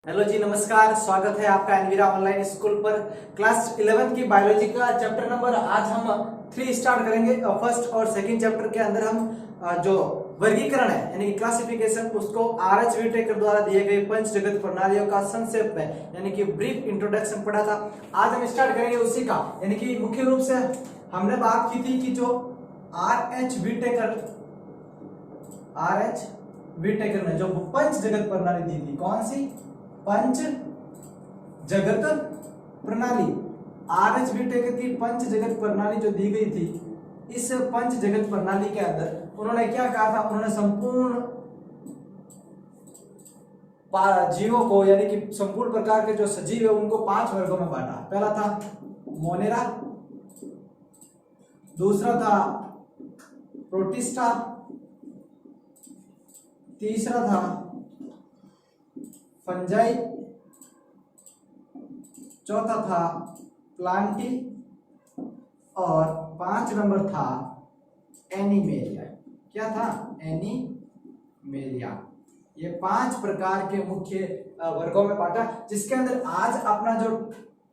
Hello जी, नमस्कार। स्वागत है आपका एनवीरा ऑनलाइन स्कूल पर। क्लास 11 की बायोलॉजी का चैप्टर नंबर आज हम 3 स्टार्ट करेंगे। फर्स्ट और सेकंड चैप्टर के अंदर हम जो वर्गीकरण है यानी कि क्लासिफिकेशन, उसको आर.एच. व्हिटेकर द्वारा दिए गए पंच जगत प्रणालियों का संक्षेप में यानी कि ब्रीफ इंट्रोडक्शन पढ़ा था। आज हम स्टार्ट करेंगे उसी का, यानी कि मुख्य रूप से हमने बात की थी कि जो आर.एच. व्हिटेकर ने जो पंच जगत प्रणाली दी थी, कौन सी? पंच जगत प्रणाली। आर.एच. व्हिटेकर की पंच जगत प्रणाली जो दी गई थी, इस पंच जगत प्रणाली के अंदर उन्होंने क्या कहा था? उन्होंने संपूर्ण जीवों को यानी कि संपूर्ण प्रकार के जो सजीव है उनको 5 वर्गों में बांटा। पहला था मोनेरा, दूसरा था प्रोटिस्टा, तीसरा था फंजाई, चौथा था प्लांटी और 5 नंबर था एनिमेलिया। क्या था? एनिमेलिया। ये 5 प्रकार के मुख्य वर्गों में बांटा, जिसके अंदर आज अपना जो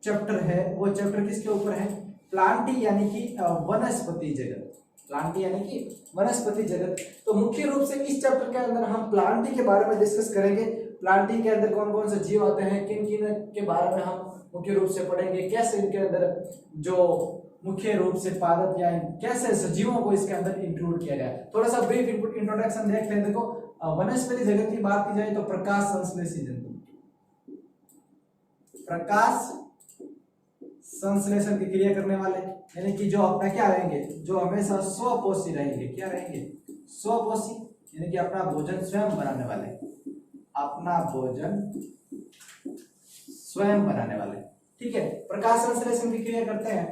चैप्टर है वो चैप्टर किसके ऊपर है? प्लांटी यानी कि वनस्पति जगत। प्लांटी यानी कि वनस्पति जगत। तो मुख्य रूप से इस चैप्टर के अंदर हम प्लांटी के बारे में डिस्कस करेंगे। प्लांटी के अंदर कौन कौन से जीव आते हैं, किन किन के बारे में हम मुख्य रूप से पढ़ेंगे, कैसे इनके अंदर जो मुख्य रूप से पादप या कैसे सजीवों को इसके अंदर इंक्लूड किया गया है। थोड़ा सा ब्रीफ इंट्रोडक्शन देखते हैं। देखो, वनस्पति जगत की बात की जाए तो प्रकाश संश्लेषी जंतु, प्रकाश संश्लेषण की क्रिया करने वाले, यानी कि जो अपना क्या रहेंगे, जो हमेशा स्वपोषी रहेंगे। क्या रहेंगे? स्वपोषी, यानी कि अपना भोजन स्वयं बनाने वाले, अपना भोजन स्वयं बनाने वाले। ठीक है, प्रकाश संश्लेषण की क्रिया करते हैं।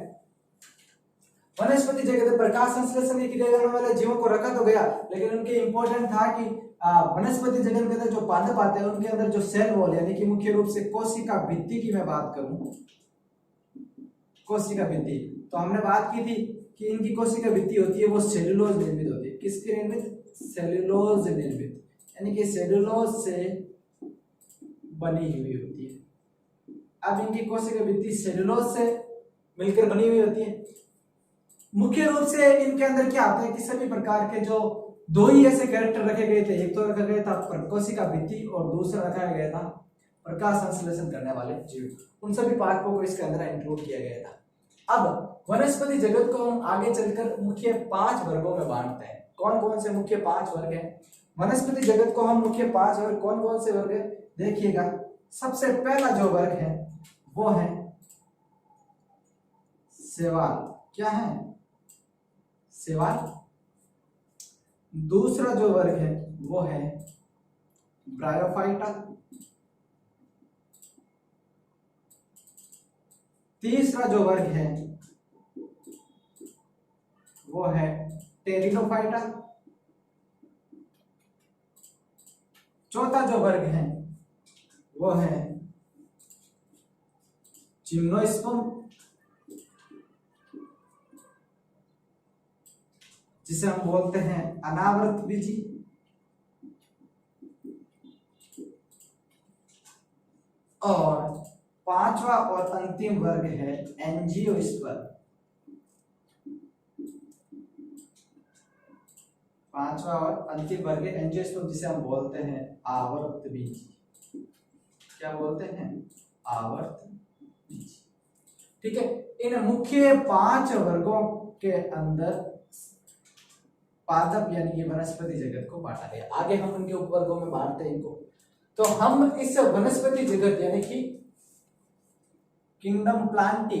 वनस्पति जगत में प्रकाश संश्लेषण की क्रिया करने वाले जीवों को रखा तो गया, लेकिन उनके इंपॉर्टेंट था कि वनस्पति जगत के अंदर जो पादप आते हैं उनके अंदर जो सेल वॉल यानी कि मुख्य रूप से कोशिका भित्ति की मैं बात करूं, कोशिका भित्ति, तो हमने बात की थी कि इनकी कोशिका भित्ति होती है वो सेल्यूलोज निर्मित होती है। किसके निर्मित? सेल्यूलोज निर्मित, यानी कि सेल्यूलोज से बनी हुई होती है। अब इनकी कोशिका भित्ति सेल्यूलोज से मिलकर बनी हुई होती है। मुख्य रूप से इनके अंदर क्या आता है कि सभी प्रकार के जो 2 ही ऐसे कैरेक्टर रखे गए थे, एक तो रखा गया था कोशिका भित्ति और दूसरा रखा गया था प्रकाश संश्लेषण करने वाले जीव। उन सभी पार्टों को इसके अंदर इंक्लूड किया गया था। अब वनस्पति जगत को हम आगे चलकर मुख्य 5 वर्गों में बांटते हैं। कौन कौन से मुख्य 5 वर्ग हैं वनस्पति जगत को? हम मुख्य 5 वर्ग, कौन कौन से वर्ग है देखिएगा। सबसे पहला जो वर्ग है वो है शैवाल। क्या है? शैवाल। दूसरा जो वर्ग है वो है ब्रायोफाइटा। तीसरा जो वर्ग है वो है टेरिडोफाइटा। चौथा जो वर्ग है वो है जिम्नोस्पर्म, जिसे हम बोलते हैं अनावृत बीजी। और 5वां और अंतिम वर्ग है एंजियोस्पर्म। 5वां और अंतिम वर्ग है एंजियोस्पर्म, जिसे हम बोलते हैं आवर्त बीजी। क्या बोलते हैं? आवर्त बीजी। ठीक है, इन मुख्य 5 वर्गों के अंदर पादप यानी कि वनस्पति जगत को बांटा गया। आगे हम उनके उपवर्गों में बांटते हैं इनको। तो हम इस वनस्पति जगत यानी कि किंगडम प्लांटी,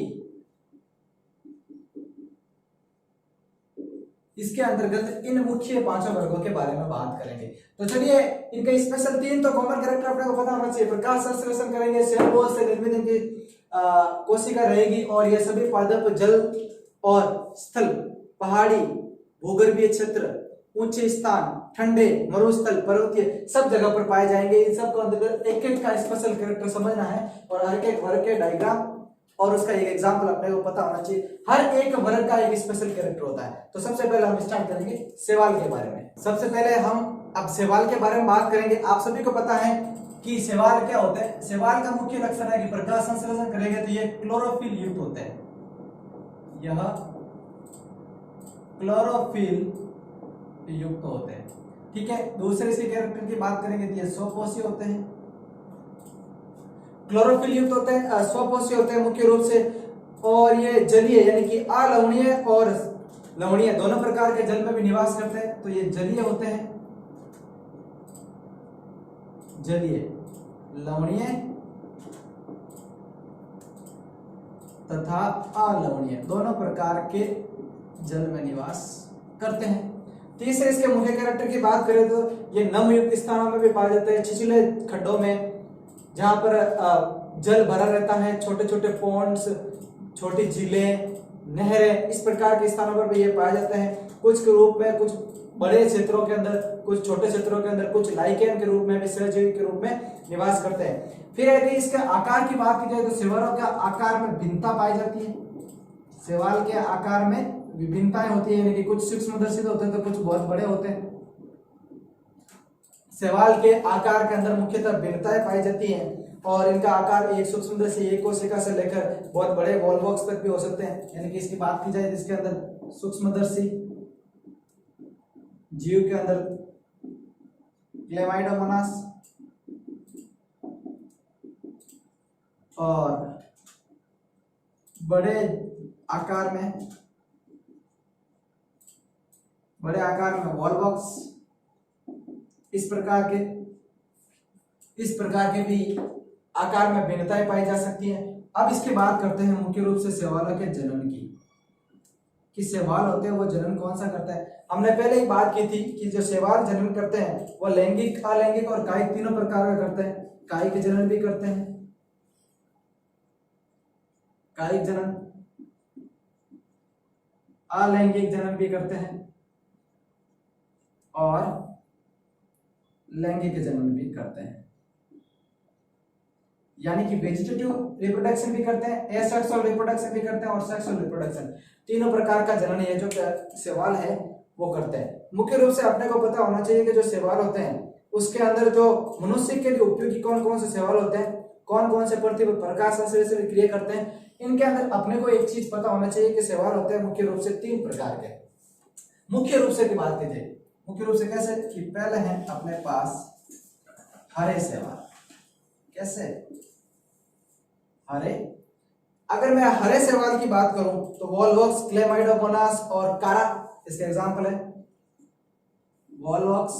इसके अंतर्गत इन मुख्य 5 वर्गों के बारे में बात करेंगे। तो चलिए, इनका स्पेशल 3 तो कॉमन कैरेक्टर अपने को पता होना चाहिए। प्रकाश संश्लेषण करेंगे, सेल वॉल से निर्मित इनकी कोशिका रहेगी और ये सभी पादप जल और स्थल, पहाड़ी, भूगर्भीय क्षेत्र, ऊंचे स्थान, ठंडे, मरुस्थल, पर्वतीय सब जगह पर पाए जाएंगे। इन सब को अंतर्गत एक एक का स्पेशल कैरेक्टर समझना है और हर एक वर्ग के डायग्राम और उसका एक एग्जांपल अपने को पता होना चाहिए। हर एक वर्ग का एक स्पेशल कैरेक्टर होता है। तो सबसे पहले हम स्टार्ट करेंगे शैवाल के बारे में। सबसे पहले हम अब शैवाल के बारे में बात करेंगे। आप सभी को पता है कि शैवाल क्या होते हैं। शैवाल का मुख्य लक्षण है कि प्रकाश संश्लेषण करेंगे तो ये क्लोरोफिल युक्त होते हैं, यह क्लोरोफिल युक्त होते हैं। ठीक है, दूसरे इसके कैरेक्टर की बात करेंगे तो ये स्वपोषी होते हैं, क्लोरोफिल युक्त होते हैं, स्वपोषी होते हैं मुख्य रूप से, और ये जलीय यानी कि अलवणीय और लवणीय दोनों प्रकार के जल में भी निवास करते हैं। तो ये जलीय होते हैं, जलीय, लवणीय तथा अलवणीय दोनों प्रकार के जल में निवास करते हैं। तीसरे इसके मुख्य कैरेक्टर की बात करें तो ये नम युक्त स्थानों में भी पाए जाते हैं, छिछले खड्डों में जहां पर जल भरा रहता है, छोटे छोटे पॉन्ड्स, छोटी झीलें, नहरें, इस प्रकार के स्थानों पर भी ये पाए जाते हैं। कुछ के रूप में, कुछ बड़े क्षेत्रों के अंदर, कुछ छोटे क्षेत्रों के अंदर, कुछ लाइकेन के रूप में भी, सहजीवी के रूप में निवास करते हैं। फिर यदि इसके आकार की बात की जाए तो शैवालों के आकार में भिन्नता पाई जाती है। शैवाल के आकार में विभिन्नताएं होती है, यानी कि कुछ सूक्ष्मदर्शी होते हैं तो कुछ बहुत बड़े होते हैं। शैवाल के आकार के अंदर मुख्यतः भिन्नताएं पाई जाती हैं और इनका आकार एक सूक्ष्मदर्शी, एक कोशिका से लेकर बहुत बड़े बॉल बॉक्स तक भी हो सकते हैं। यानी कि इसकी बात की जाए तो इसके अंदर सूक्ष्मदर्शी जीव के अंदर क्लेमाइडोमोनास और बड़े आकार में बॉल बॉक्स, इस प्रकार के भी आकार में भिन्नताएं पाई जा सकती हैं। अब इसकी बात करते हैं मुख्य रूप से शैवालों के जनन की, कि शैवाल होते हैं वो जनन कौन सा करता है। हमने पहले ही बात की थी कि जो शैवाल जनन करते हैं वो लैंगिक, अलैंगिक और कायिक तीनों प्रकार का करते हैं। कायिक जनन भी करते हैं, कायिक जनन, अलैंगिक जनन भी करते हैं और लैंगिक जनन भी करते हैं। यानी कि वेजिटेटिव रिप्रोडक्शन भी करते हैं, एसेक्सुअल रिप्रोडक्शन भी करते हैं और सेक्सुअल रिप्रोडक्शन, तीनों प्रकार का जनन ये जो शैवाल है वो करते हैं। मुख्य रूप से अपने को पता होना चाहिए कि जो शैवाल होते हैं उसके अंदर जो मनुष्य के लिए उपयोगी कौन कौन से शैवाल होते हैं, कौन कौन से पृथ्वी पर प्रकाश संश्लेषण क्रिया करते हैं। इनके अंदर अपने को एक चीज पता होना चाहिए कि शैवाल होते हैं मुख्य रूप से 3 प्रकार के। मुख्य रूप से की बात कीजिए, मुख्य रूप से कैसे कि पहले है अपने पास हरे शैवाल। कैसे हरे, अगर मैं हरे शैवाल की बात करूं तो वॉलवॉक्स, क्लेमाइडोमोनास और कारा इसके एग्जांपल है। वॉलवॉक्स,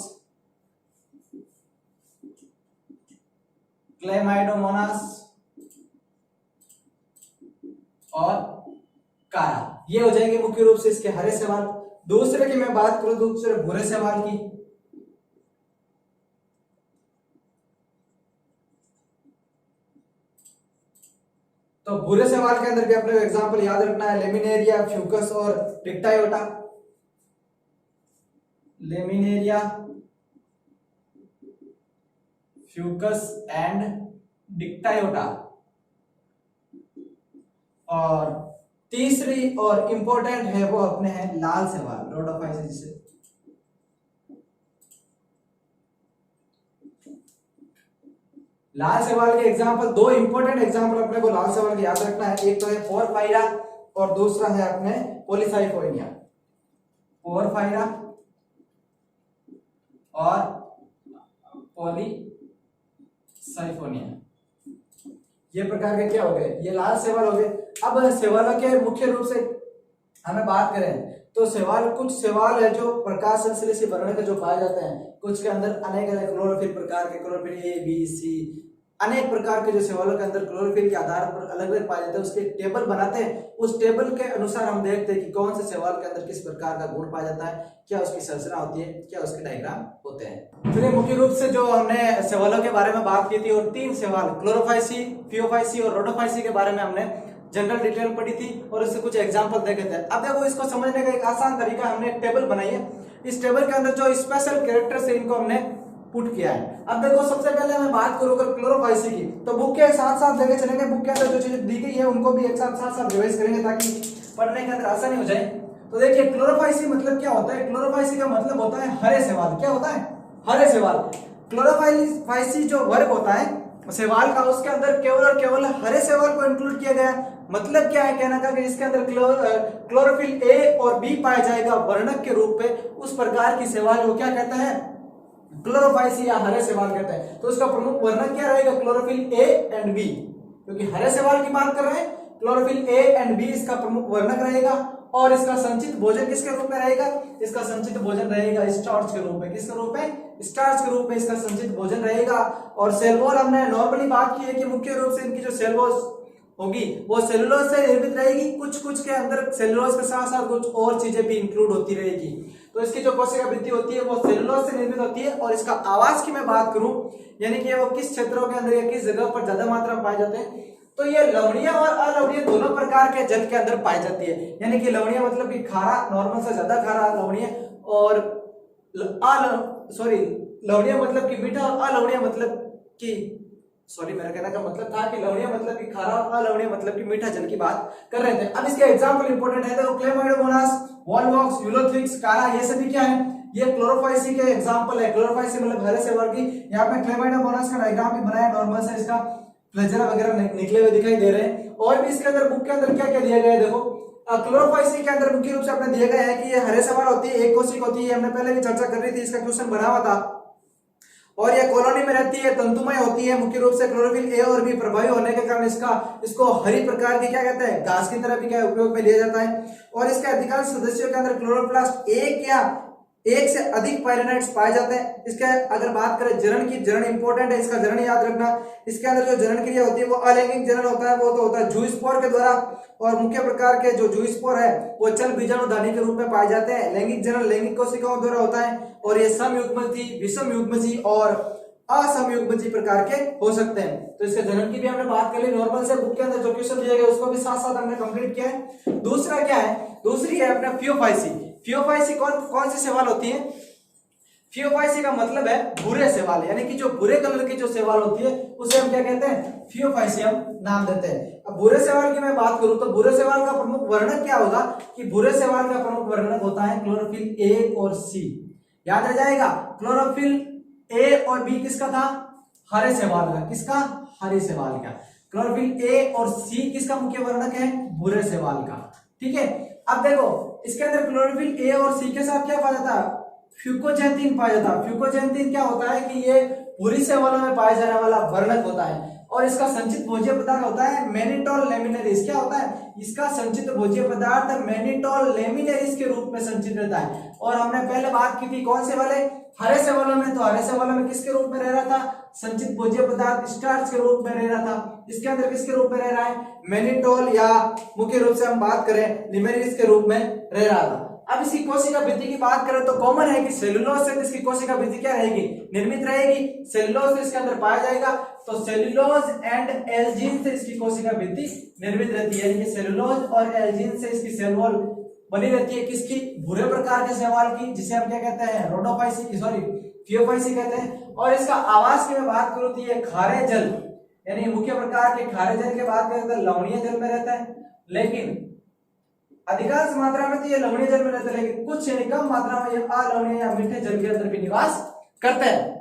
क्लेमाइडोमोनास और कारा, ये हो जाएंगे मुख्य रूप से इसके हरे शैवाल। दूसरे की मैं बात करूं, दूसरे भूरे शैवाल की, तो भूरे शैवाल के अंदर भी अपने एग्जांपल याद रखना है, लेमिनेरिया, फ्यूकस और dictyota. Laminaria, fucus and dictyota. और तीसरी और इंपॉर्टेंट है वो अपने हैं लाल शैवाल, रोडोफाइसिस। लाल शैवाल के एग्जांपल, 2 इंपॉर्टेंट एग्जांपल अपने को लाल शैवाल के याद रखना है। एक तो है पोरफायरा और दूसरा है अपने पॉलीसाइफोनिया। पोरफायरा और पॉलीसाइफोनिया, ये प्रकार के क्या हो गए, ये लाल शैवाल हो गए। अब शैवालों के मुख्य रूप से हमें बात करें तो शैवाल, कुछ शैवाल है जो प्रकाश संश्लेषी वर्ण के जो पाए जाते हैं, कुछ के अंदर अनेक अलग क्लोरोफिल प्रकार के, क्लोरोफिल ए बी सी, अनेक प्रकार के जो शैवालों के अंदर क्लोरोफिल के आधार पर अलग अलग पाए जाते हैं। उसके टेबल बनाते हैं, उस टेबल के अनुसार हम देखते हैं कि कौन से शैवाल के अंदर किस प्रकार का गुण पाया जाता है, क्या उसकी संरचना होती है, क्या उसके डायग्राम होते हैं। चलिए, मुख्य रूप से जो हमने शैवालों के बारे में बात की थी और 3 शैवाल, क्लोरोफाइसी, फियोफाइसी और रोडोफाइसी के बारे में हमने जनरल डिटेल पढ़ी थी और इससे कुछ एग्जांपल देखे थे। अब देखो, इसको समझने का एक आसान तरीका, हमने एक टेबल बनाई है। इस टेबल के अंदर जो स्पेशल कैरेक्टर्स है इनको हमने पुट किया है। अब देखो, सबसे पहले मैं बात करूं अगर क्लोरोफाइसी की, तो बुक के साथ साथ लेके चलेंगे, बुक के अंदर जो चीजें दी गई है उनको भी एक साथ रिवाइज करेंगे ताकि पढ़ने के अंदर आसानी हो जाए। तो देखिए, क्लोरोफाइसी मतलब क्या होता है। क्लोरोफाइसी का मतलब होता है हरे शैवाल। क्या होता है, हरे शैवाल। क्लोरोफाइसी जो वर्ग होता है शैवाल का, उसके अंदर केवल और केवल हरे शैवाल को इंक्लूड किया गया है। मतलब क्या है कहना का कि इसके अंदर क्लोरोफिल ए और बी पाया जाएगा वर्णक के रूप में, उस प्रकार की शैवाल को क्या कहता है, क्लोरोफाइसी या हरे शैवाल कहते हैं। तो इसका प्रमुख वर्णक क्या रहेगा, क्लोरोफिल ए एंड बी, क्योंकि हरे शैवाल की बात कर रहे हैं, क्लोरोफिल ए एंड बी इसका प्रमुख वर्णक रहेगा। और इसका संचित भोजन किसके रूप में रहेगा, इसका संचित भोजन रहेगा स्टार्च के रूप में। किसके रूप में, स्टार्च के रूप में इसका संचित भोजन रहेगा। और सेल वॉल हमने नॉर्मली बात की है कि मुख्य रूप से इनकी जो सेल वॉल होगी वो सेलुलोज से निर्मित रहेगी। कुछ के अंदर सेलुलोज के साथ साथ कुछ और चीजें भी इंक्लूड होती रहेगी। तो इसकी जो कोशिका वृद्धि होती है वो सेलुलोज से निर्मित होती है। और इसका आवास की मैं बात करूं, यानी कि वो किस क्षेत्रों के अंदर या किस जगह पर ज्यादा मात्रा में पाए जाते हैं, तो ये लवणीय और अलवणीय दोनों प्रकार के जल के अंदर पाई जाती है। यानी कि लवणीय मतलब कि खारा, नॉर्मल से ज्यादा खारा लवणीय, और लवणीय मतलब कि मीठा, और अलवणीय मतलब कि मेरा कहने का मतलब था कि लवणीय मतलब कि खारा और अलवणीय मतलब कि मीठा जल की बात कर रहे थे। अब इसके एग्जांपल इंपॉर्टेंट है, देखो क्लेमाइडोमोनास, वॉलवॉक्स, यूलोथ्रिक्स, कारा, ये सभी क्या है, ये क्लोरोफाइसी के एग्जांपल है। क्लोरोफाइसी मतलब हरे शैवाल की। यहाँ पे क्लेमाइडोमोनास का डायग्राम भी बनाया नॉर्मल से, इसका फ्लैजेला वगैरह निकले हुए दिखाई दे रहे हैं। और भी इसके अंदर बुक के अंदर क्या क्या दिया गया है, देखो क्लोरोफाइसी के अंदर मुख्य रूप से अपने दिया गया है कि ये हरे शैवाल होती है, एक कोशिक होती है, हमने पहले भी चर्चा कर रही थी, इसका क्वेश्चन बना हुआ था। और ये कॉलोनी में रहती है, तंतुमय होती है, मुख्य रूप से क्लोरोफिल ए और बी प्रभावी होने के कारण इसको हरी प्रकार की क्या कहते हैं, घास की तरह भी क्या उपयोग में लिया जाता है। और इसके अधिकांश सदस्यों के अंदर क्लोरोप्लास्ट एक से अधिक पायरेनाइट्स पाए जाते हैं। इसके अगर बात करें जनन की, जनन इंपॉर्टेंट है, इसका जनन याद रखना। इसके अंदर जो जनन क्रिया होती है वो अलैंगिक जनन होता है, वो तो होता है जूस्पोर के द्वारा। और मुख्य प्रकार के जो जूस्पोर है वो चल बीजाणुधानी के रूप में पाए जाते हैं। लैंगिक जनन लैंगिक कोशिकाओं द्वारा होता है, और ये समयुग्मजी, विषमयुग्मजी और असमयुग्मजी प्रकार के हो सकते हैं। तो इसके जनन की भी हमने बात कर ली नॉर्मल से, बुक के अंदर जो क्वेश्चन दिए गए उसको भी साथ साथ हमने कंप्लीट किया है। दूसरा क्या है, दूसरी है अपना फियोफाइसी। फियोफाइसी कौन सी शैवाल होती है, फियोफाइसी का मतलब है भूरे शैवाल, यानी कि जो भूरे कलर की जो शैवाल होती है उसे हम क्या कहते हैं, फियोफाइसी हम नाम देते हैं। अब भूरे शैवाल की मैं बात करूं तो भूरे शैवाल का प्रमुख वर्णक क्या होगा, कि भूरे शैवाल का प्रमुख वर्णक होता है क्लोरोफिल ए और सी। याद रह जाएगा, क्लोरोफिल ए और बी किसका था, हरे शैवाल का। किसका, हरे शैवाल का। क्लोरोफिल ए और सी किसका मुख्य वर्णक है, भूरे शैवाल का। ठीक है, अब देखो इसके अंदर क्लोरोफिल ए और सी के साथ क्या पाया जाता है, फ्यूकोजैंथीन पाया जाता है। फ्यूकोजैंथीन क्या होता है कि ये भूरी शैवालों में पाया जाने वाला वर्णक होता है। और इसका संचित भोज्य पदार्थ होता है मैनिटोल लेमिनेरिस। क्या होता है, इसका संचित भोज्य पदार्थ मैनिटोल लेमिनेरिस के रूप में संचित रहता है। और हमने पहले बात की थी कौन से वाले, हरे शैवालों में, तो हरे शैवालों में किसके रूप में रह रहा था, संचित भोज्य पदार्थ स्टार्च के रूप में रह रहा था। इसके अंदर किसके रूप में रह रहा है, मैनिटोल, या मुख्य रूप से हम बात करें लिमेरिस के रूप में रह रहा था। अब इसकी कोशिका वृद्धि की बात करें तो कॉमन है कि सेलुलोज से इसकी कोशिका वृद्धि क्या रहेगी, निर्मित रहेगी। सेलुलोज इसके अंदर पाया जाएगा, तो सेलुलोज एंड एल्जीन से इसकी कोशिका वृद्धि निर्मित रहती है। यानी कि सेलुलोज और एल्जीन से इसकी सेल वॉल बनी रहती है, किसकी, भूरे प्रकार के शैवाल की, जिसे हम क्या कहते हैं, रोडोफाइसी, फियोफाइसी कहते हैं। और इसका आवास की मैं बात करूं तो ये खारे जल, यानी मुख्य प्रकार के खारे जल के बात करें तो लवणीय जल में रहता है, लेकिन अधिकांश मात्रा में तो ये लवणीय जल में रहता है, लेकिन कुछ यानी कम मात्रा में ये अलवणीय या मीठे जल के अंदर भी निवास करते हैं।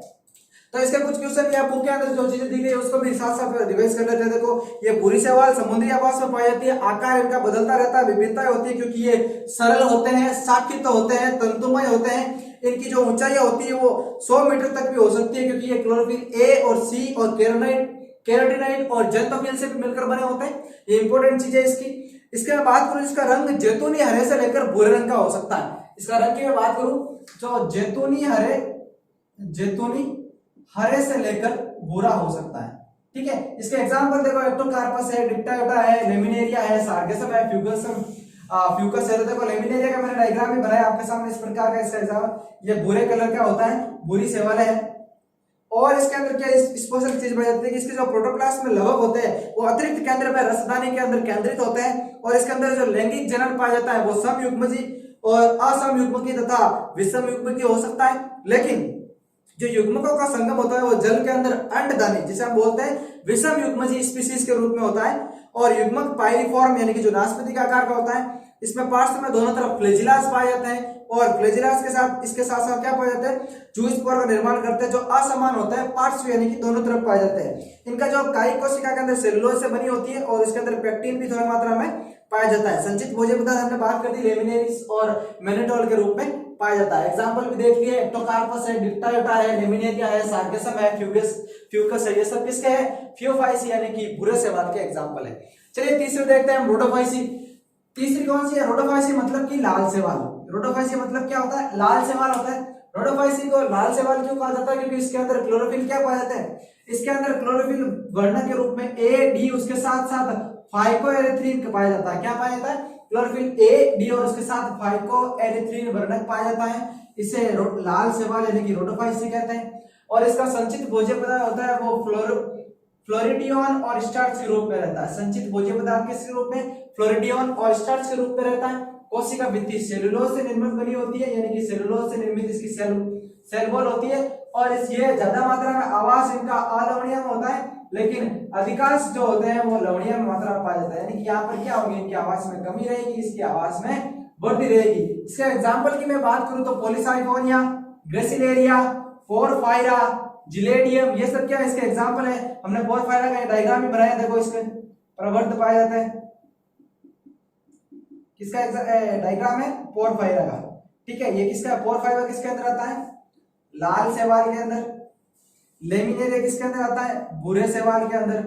तो इसके कुछ क्वेश्चन या बुक के अंदर जो चीजें दी गई है उसको भी साथ साथ रिवाइज कर लेते हैं। देखो ये भूरी शैवाल समुद्री आवास में पाई जाती है, आकार इनका बदलता रहता है, विभिन्नताएं होती है क्योंकि ये सरल होते हैं, शाखित होते हैं, तंतुमय होते हैं। इनकी जो ऊंचाई होती है वो 100 मीटर तक भी हो सकती है, क्योंकि ये क्लोरोफिल ए और सी और केराटिनाइड और जेंथोफिल से मिलकर बने होते हैं। ये इंपॉर्टेंट चीज है इसकी। इसके मैं बात करूं, इसका रंग जैतूनी हरे से लेकर भूरे रंग का हो सकता है। इसका रंग की मैं बात करूं जो जैतूनी हरे से लेकर भूरा हो सकता है। ठीक है, इसके एग्जांपल देखो, एक्टोकार्पस है, डिप्टायोटा है, लेमिनेरिया है, सार्गेसम है, फ्यूकस है। तो देखो लेमिनेरिया का मैंने डायग्राम भी बनाया आपके सामने इस प्रकार का। इसका एग्जांपल ये भूरे कलर का होता है, भूरी शैवाल है। और इसके अंदर क्या स्पेशल चीज बताई जाती है कि इसके जो प्रोटोप्लास्ट में लवक होते हैं वो अतिरिक्त केंद्र में रसदानी के अंदर केंद्रित होते हैं। और इसके अंदर जो लैंगिक जनन पाया जाता है वो समयुग्मजी और असमयुग्मकी तथा विषमयुग्मकी हो सकता है। लेकिन जो युग्मकों का संगम होता है वो जल के अंदर अंडदानी, जिसे हम बोलते हैं विषमयुग्मजी स्पीशीज के रूप में होता है। और युग्मक पाइरिफॉर्म यानी कि जो नाशपाती का आकार का होता है, इसमें पार्श्व में दोनों तरफ फ्लैजिलास पाए जाते हैं। और फ्लैजेला के साथ इसके साथ साथ क्या पाए जाते हैं, जूस्पोर का निर्माण करते हैं जो असमान होता है, पार्श्व यानी कि दोनों तरफ पाए जाते हैं। इनका जो कायिक कोशिका के अंदर सेलुलोज से बनी होती है और इसके अंदर पेक्टिन भी थोड़ी मात्रा में पाया जाता है। संचित भोज्य पदार्थ हमने बात कर दी लेमिनेरिस और मैनेटोल के रूप में पाया जाता है। एग्जांपल भी देख लिए, एक्टोकार्पस है, डिप्टायोटा है, लेमिनेरिया है, सार्गेसम है, फ्यूकस है, ये सब किसके है, फियोफाइसी यानी कि भूरे शैवाल के एग्जांपल है। चलिए तीसरे देखते हैं हम, रोडोफाइसी। तीसरी कौन सी है, रोडोफाइसी मतलब कि लाल शैवाल। रोडोफाइसी मतलब क्या होता है, लाल शैवाल होता है। रोडोफाइसी को लाल शैवाल क्यों कहा जाता है, क्योंकि इसके अंदर क्लोरोफिल क्या पाया जाता है, इसके अंदर क्लोरोफिल वर्णक के रूप में ए डी, उसके साथ साथ फाइकोएरिथ्रिन पाया जाता है। क्या पाया जाता है, क्लोरोफिल ए डी और उसके साथ फाइकोएरिथ्रिन वर्णक पाया जाता है। इसे लाल शैवाल यानी कि रोडोफाइसी कहते हैं। और इसका संचित भोज्य पदार्थ होता है वो फ्लोरिडियन और स्टार्च के रूप में रहता है। संचित भोज्य पदार्थ किस रूप में, फ्लोरिडियन और स्टार्च के रूप में रहता है। कोशिका भित्ति सेलुलोज से निर्मित बनी होती है, यानी कि सेलुलोज से निर्मित इसकी सेल वॉल होती है। और ये ज्यादा मात्रा में आवास इनका अलवणीय में होता है, लेकिन अधिकांश जो होते हैं वो लवणीय में मात्रा में पाया जाता है। यानी कि यहाँ पर क्या होगी, इनकी आवास में कमी रहेगी, इसकी आवास में बढ़ती रहेगी। इसके एग्जाम्पल की मैं बात करूं तो पॉलीसाइफोनिया, ग्रेसिलेरिया, पोरफायरा, जिलेडियम, ये सब क्या इसके एग्जाम्पल है। हमने पोरफायरा का डायग्राम भी बनाया, देखो इसमें प्रवर्त पाया जाता है। किसका डायग्राम है, पोरफायरा का, ठीक है। ये किसका, पोरफायरा किसके अंदर आता है, लाल शैवाल के अंदर। लेमिनेरिया किसके अंदर आता है, भूरे शैवाल के अंदर।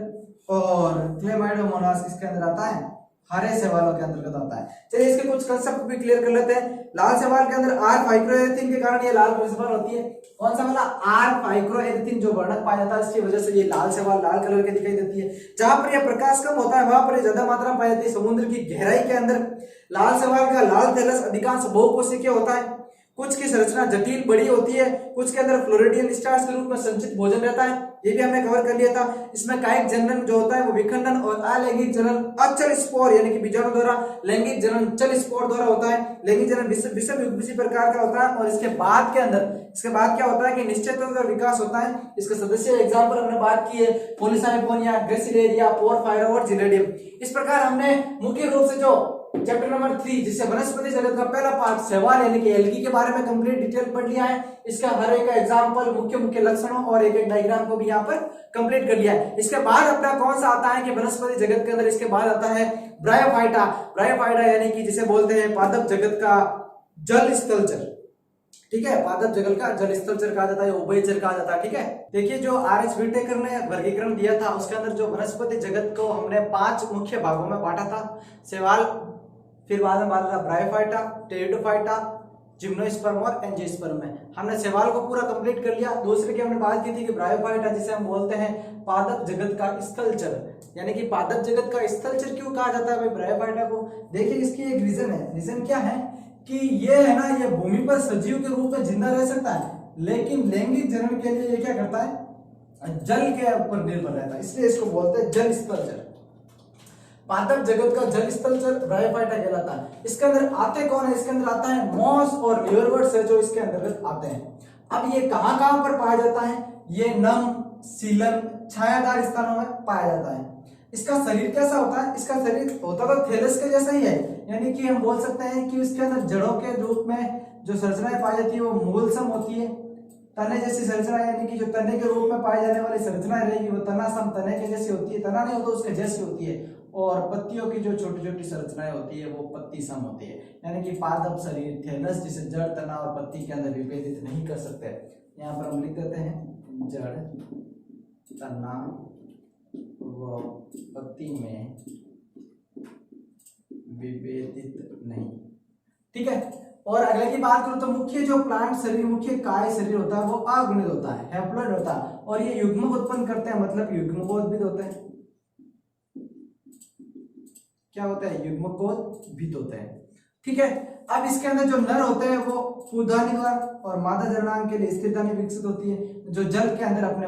और क्लेमाइडोमोनास किसके अंदर आता है, हरे शैवालों के अंतर्गत आता है। चलिए इसके कुछ कंसेप्ट भी क्लियर कर लेते हैं। लाल शैवाल के अंदर आर फाइक्रोएरिथ्रिन के कारण ये लाल शैवाल होती है। कौन सा वाला, आर फाइक्रोएरिथ्रिन जो वर्णक पाया जाता है, इसकी वजह से ये लाल शैवाल लाल कलर के दिखाई देती है। जहां पर यह प्रकाश कम होता है वहां पर ज्यादा मात्रा में पाई जाती है। समुद्र की गहराई के अंदर लाल शैवाल का लाल थैलस अधिकांश बहुकोशिकीय होता है। कुछ की संरचना जटिल बड़ी होती है, कुछ के अंदर फ्लोरिडियन स्टार्च के रूप में संचित भोजन रहता है, ये भी हमने कवर कर लिया था। इसमें कायिक जनन जो होता है वो विखंडन और अलैंगिक जनन अचल स्पोर यानी कि बीजाणु द्वारा, लैंगिक जनन चल स्पोर द्वारा होता है। लैंगिक जनन विषम युग्म इसी प्रकार का होता है। और इसके बाद क्या होता है कि निश्चित का विकास होता है। इसके सदस्य एग्जाम्पल हमने बात की है, पॉलीसाइफोनिया, ग्रेसिलेरिया, पोरफायरा और जिलेडियम। इस प्रकार हमने मुख्य रूप से जो चैप्टर नंबर 3 जिससे वनस्पति जगत का पहला पार्ट शैवाल यानी कि एल्गी के बारे में कंप्लीट डिटेल पढ़ लिया है। इसका हर एक एग्जांपल, मुख्य लक्षणों और एक डायग्राम को भी यहाँ पर कंप्लीट कर लिया है। इसके बाद अपना कौन सा आता है कि वनस्पति जगत के अंदर, इसके बाद आता है ब्रायोफाइटा। ब्रायोफाइटा यानी कि जिसे बोलते हैं पादप जगत का जल स्थलचर, ठीक है। पादप जगत का जल स्थलचर कहा जाता है, उभयचर कहा जाता है, ठीक है। देखिए जो आर.एच. व्हिटेकर ने वर्गीकरण दिया था उसके अंदर जो वनस्पति जगत को हमने 5 मुख्य भागों में बांटा था, शैवाल, फिर बाद में बांटा था ब्रायोफाइटा, टेरिडोफाइटा, जिम्नोस्पर्म और एंजियोस्पर्म में। हमने शैवाल को पूरा कंप्लीट कर लिया। दूसरे की हमने बात की थी कि ब्रायोफाइटा जिसे हम बोलते हैं पादप जगत का स्थलचर, यानी कि पादप जगत का स्थलचर क्यों कहा जाता है भाई ब्रायोफाइटा को। देखिए इसकी एक रीजन है, रीजन क्या है कि ये है ना, ये भूमि पर सजीव के रूप में जिंदा रह सकता है, लेकिन लैंगिक जनन के लिए ये क्या करता है, जल के ऊपर निर्भर रहता है, इसलिए इसको बोलते हैं जल स्थलचर। पादप जगत का जल स्थलचर ब्रायोफाइटा कहलाता है। इसके अंदर आते कौन है, इसके अंदर आता है मॉस और लिवरवर्ट्स है जो इसके अंतर्गत आते हैं। अब ये कहां पर पाया जाता है, ये नम, सीलन, छायादार स्थानों में पाया जाता है। इसका शरीर कैसा होता है, इसका शरीर होता तो थैलस के जैसा ही है, यानी कि हम बोल सकते हैं कि इसके अंदर जड़ों के रूप में जो संरचनाएं पाई जाती है वो मूलसम होती है। तने जैसी संरचना यानी कि जो तने के रूप में पाई जाने वाली संरचनाएं रहेगी वो तना सम तने के जैसी होती है, तना नहीं होता उसके जैसी होती है। और पत्तियों की जो छोटी छोटी संरचनाएं होती है वो पत्ती सम होती है, यानी कि पादप शरीर थैलस जिसे जड़, तना और पत्ती के अंदर विभेदित नहीं कर सकते। यहाँ पर हम लिख देते हैं जड़, तना व पत्ती में विभेदित नहीं, ठीक है। और अगले की बात करूं तो मुख्य जो प्लांट शरीर, मुख्य काय शरीर होता है वो अगुणित होता है, हैप्लॉइड होता है, और ये युग्मक उत्पन्न करते हैं, मतलब युग्मकोद्भिद होते हैं। क्या होता है, युग्मकोद्भिद होते हैं, ठीक है। अब इसके अंदर जो नर होते हैं वो पुधानी द्वारा और मादा जननांग के लिए स्थिरता विकसित होती है, जो जल के अंदर अपने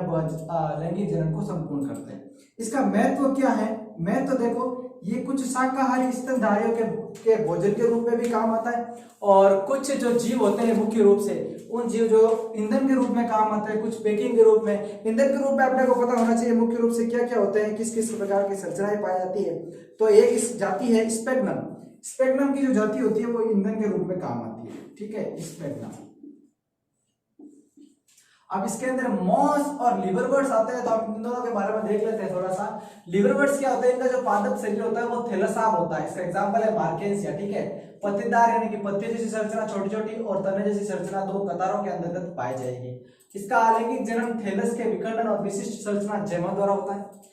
लैंगिक जनन को संपूर्ण करते हैं। इसका महत्व क्या है, महत्व देखो, ये कुछ शाकाहारी स्तनधारियों के भोजन के रूप में भी काम आता है, और कुछ जो जीव होते हैं मुख्य रूप से उन जीव जो ईंधन के रूप में काम आते हैं, कुछ पैकिंग के रूप में। ईंधन के रूप में अपने को पता होना चाहिए मुख्य रूप से क्या क्या होते हैं, किस किस प्रकार की संरचनाएं पाई जाती है। तो एक इस जाति है स्पेग्नम, स्पेग्नम की जो जाति होती है वो ईंधन के रूप में काम आती है। कहलाती है, ठीक है, स्फेग्नम। अब इसके अंदर मॉस और लिवरवर्ट्स आते हैं, तो हम इन दोनों के बारे में देख लेते हैं थोड़ा सा। लिवरवर्ट्स क्या होता है, इनका जो पादप शरीर होता है वो थैलेसाम होता है। इसका एग्जांपल है मार्केंसिया, ठीक है। पत्तेदार यानी कि पत्ते जैसी संरचना छोटी छोटी और तने जैसी संरचना दो कतारों के अंतर्गत पाई जाएगी। इसका आलैंगिक जन्म थैलस के विखंडन और विशिष्ट संरचना जैमा द्वारा होता है।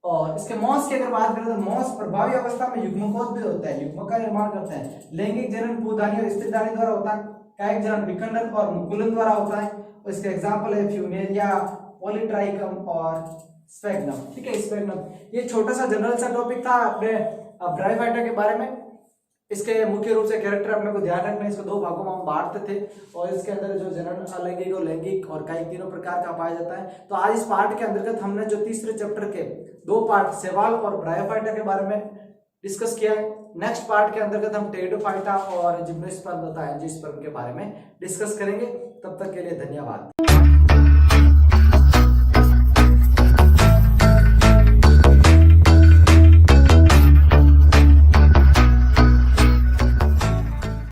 और इसके मॉस की अगर बात करें तो मॉस प्रभावी अवस्था में युग्मकोष भी होता है, युग्मक का निर्माण करते हैं। लैंगिक जनन पूदानी और स्त्रीदानी द्वारा होता है। कायिक जनन विखंडन और मुकुलन द्वारा होता है। इसके एग्जांपल है फ्यूमेरिया, पॉलीट्राइकम और स्फेग्नम, ठीक है, स्फेग्नम। ये छोटा सा जनरल सा टॉपिक था अपने ब्रायोफाइटा के बारे में। इसके मुख्य रूप से कैरेक्टर अपने को ध्यान रखना है, इसको दो भागों में हम बांटते थे और इसके अंदर जो जनन अलैंगिक और लैंगिक और कायिक तीनों प्रकार का पाया जाता है। तो आज इस पार्ट के अंतर्गत हमने जो तीसरे चैप्टर के दो पार्ट शैवाल और ब्रायोफाइटा के बारे में डिस्कस किया है। नेक्स्ट पार्ट के अंतर्गत हम टेरिडोफाइटा और जिम्नोस्पर्म तथा एंजियोस्पर्म के बारे में डिस्कस करेंगे। तब तक के लिए धन्यवाद।